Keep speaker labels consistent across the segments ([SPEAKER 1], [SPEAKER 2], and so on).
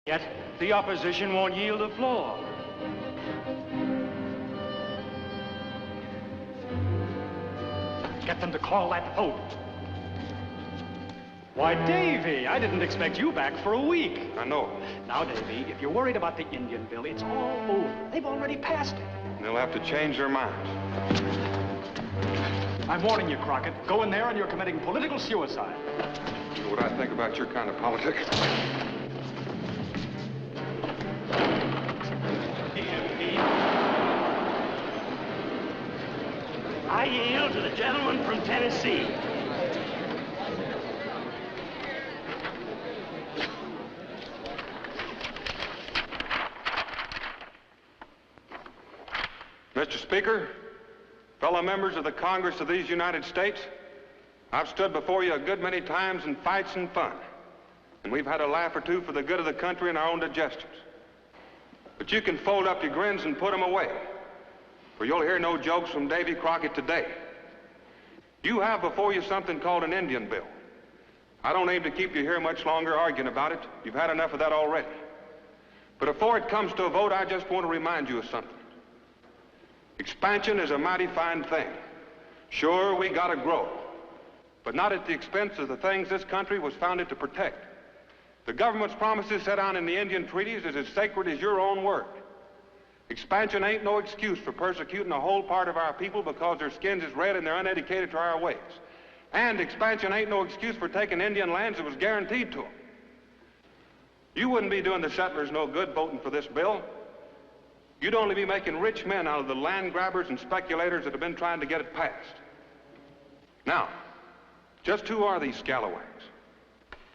[SPEAKER 1] Yet the opposition won't yield the floor. Get them to call that vote. Why, Davy, I didn't expect you back for a week.
[SPEAKER 2] I know.
[SPEAKER 1] Now, Davy, if you're worried about the Indian bill, it's all over. They've already passed it.
[SPEAKER 2] They'll have to change their minds.
[SPEAKER 1] I'm warning you, Crockett. Go in there and you're committing political suicide.
[SPEAKER 2] You know what I think about your kind of politics?
[SPEAKER 3] I yield to the gentleman from Tennessee.
[SPEAKER 2] Mr. Speaker, fellow members of the Congress of these United States, I've stood before you a good many times in fights and fun, and we've had a laugh or two for the good of the country and our own digestions. But you can fold up your grins and put them away, for you'll hear no jokes from Davy Crockett today. You have before you something called an Indian bill. I don't aim to keep you here much longer arguing about it. You've had enough of that already. But before it comes to a vote, I just want to remind you of something. Expansion is a mighty fine thing. Sure, we gotta grow, but not at the expense of the things this country was founded to protect. The government's promises set out in the Indian treaties is as sacred as your own word. Expansion ain't no excuse for persecuting a whole part of our people because their skins is red and they're uneducated to our ways. And expansion ain't no excuse for taking Indian lands that was guaranteed to them. You wouldn't be doing the settlers no good voting for this bill. You'd only be making rich men out of the land grabbers and speculators that have been trying to get it passed. Now, just who are these scalawags?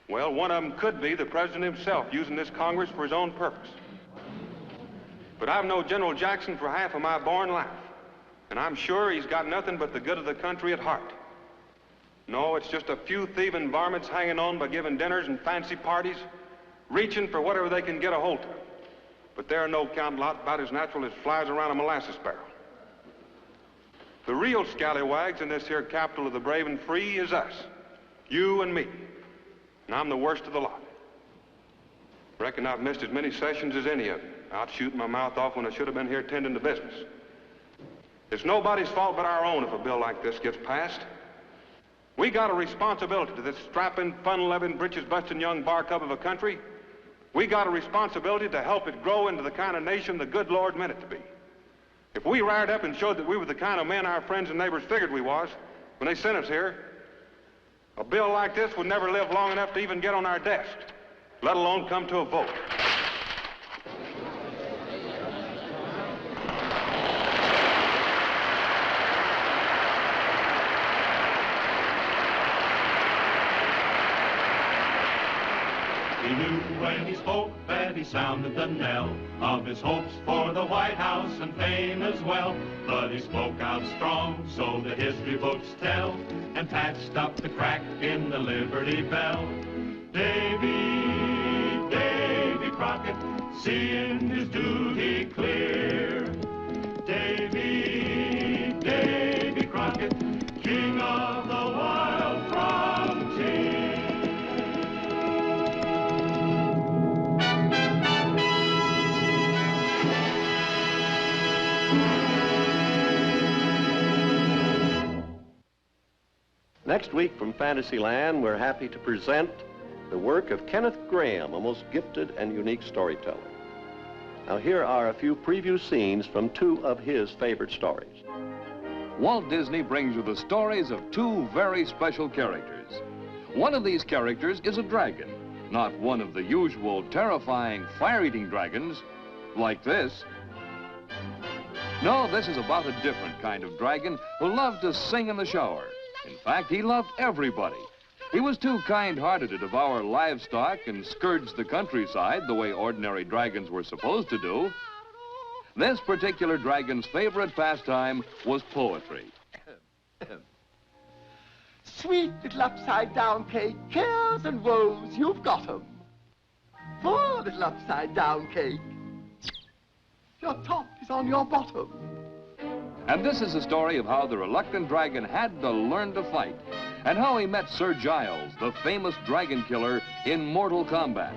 [SPEAKER 2] Well, one of them could be the president himself using this Congress for his own purpose. But I've known General Jackson for half of my born life, and I'm sure he's got nothing but the good of the country at heart. No, it's just a few thieving varmints hanging on by giving dinners and fancy parties, reaching for whatever they can get a hold of. But they're no count lot about as natural as flies around a molasses barrel. The real scallywags in this here capital of the brave and free is us, you and me. And I'm the worst of the lot. Reckon I've missed as many sessions as any of them, out shooting my mouth off when I should have been here tending to business. It's nobody's fault but our own if a bill like this gets passed. We got a responsibility to this strapping, fun-loving, britches-busting young bar cub of a country. We got a responsibility to help it grow into the kind of nation the good Lord meant it to be. If we rired up and showed that we were the kind of men our friends and neighbors figured we was when they sent us here, a bill like this would never live long enough to even get on our desk, let alone come to a vote.
[SPEAKER 4] He knew when he spoke that he sounded the knell of his hopes for the White House and fame as well. But he spoke out strong, so the history books tell, and patched up the crack in the Liberty Bell. Davy, Davy Crockett, seeing his duty clear. Davy, Davy Crockett, king of the wild frontier.
[SPEAKER 5] Next week from Fantasyland, we're happy to present the work of Kenneth Grahame, a most gifted and unique storyteller. Now here are a few preview scenes from two of his favorite stories.
[SPEAKER 6] Walt Disney brings you the stories of two very special characters. One of these characters is a dragon, not one of the usual terrifying fire-eating dragons like this. No, this is about a different kind of dragon who loved to sing in the shower. In fact, he loved everybody. He was too kind-hearted to devour livestock and scourge the countryside the way ordinary dragons were supposed to do. This particular dragon's favorite pastime was poetry.
[SPEAKER 7] Sweet little upside-down cake, cares and woes, you've got 'em. Poor little upside-down cake, your top is on your bottom.
[SPEAKER 6] And this is the story of how the reluctant dragon had to learn to fight, and how he met Sir Giles, the famous dragon killer, in mortal combat.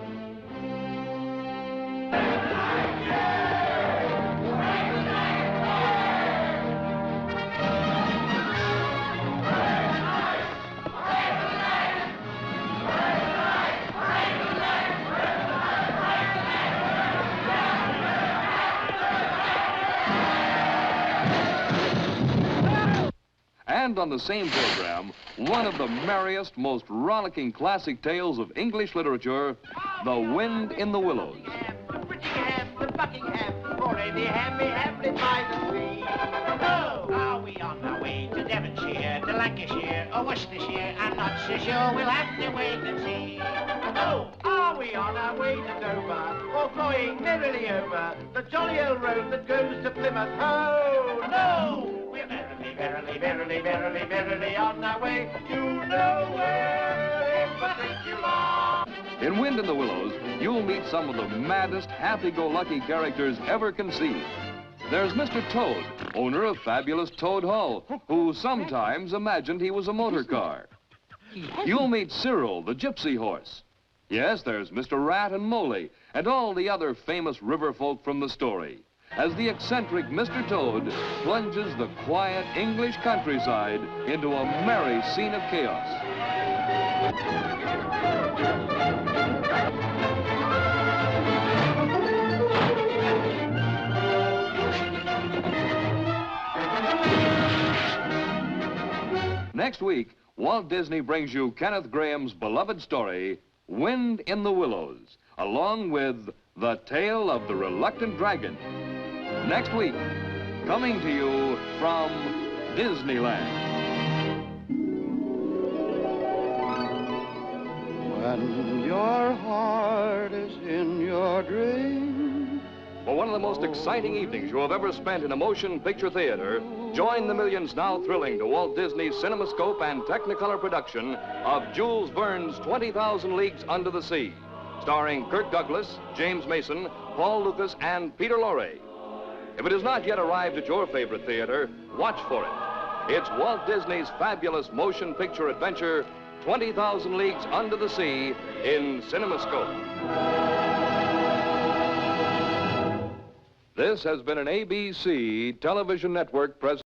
[SPEAKER 6] And on the same program, one of the merriest, most rollicking classic tales of English literature, The Wind in the Willows.
[SPEAKER 8] The Buckingham, already hamlet by the sea. Oh, are we on our way to Devonshire, to Lancashire, or Worcestershire? I'm not so sure, we'll have to wait and see. Oh, are we on our way to Dover, or flying merrily over the jolly old road that goes to Plymouth? Oh, no! We're verily on our way to nowhere in particular.
[SPEAKER 6] In Wind in the Willows, you'll meet some of the maddest, happy-go-lucky characters ever conceived. There's Mr. Toad, owner of fabulous Toad Hall, who sometimes imagined he was a motor car. You'll meet Cyril, the gypsy horse. Yes, there's Mr. Rat and Moley, and all the other famous river folk from the story, as the eccentric Mr. Toad plunges the quiet English countryside into a merry scene of chaos. Next week, Walt Disney brings you Kenneth Grahame's beloved story, Wind in the Willows, along with The Tale of the Reluctant Dragon. Next week, coming to you from Disneyland.
[SPEAKER 9] When your heart is in your dream.
[SPEAKER 6] For one of the most exciting evenings you have ever spent in a motion picture theater, join the millions now thrilling to Walt Disney's CinemaScope and Technicolor production of Jules Verne's 20,000 Leagues Under the Sea, starring Kirk Douglas, James Mason, Paul Lucas, and Peter Lorre. If it has not yet arrived at your favorite theater, watch for it. It's Walt Disney's fabulous motion picture adventure, 20,000 Leagues Under the Sea, in CinemaScope. This has been an ABC television network presentation.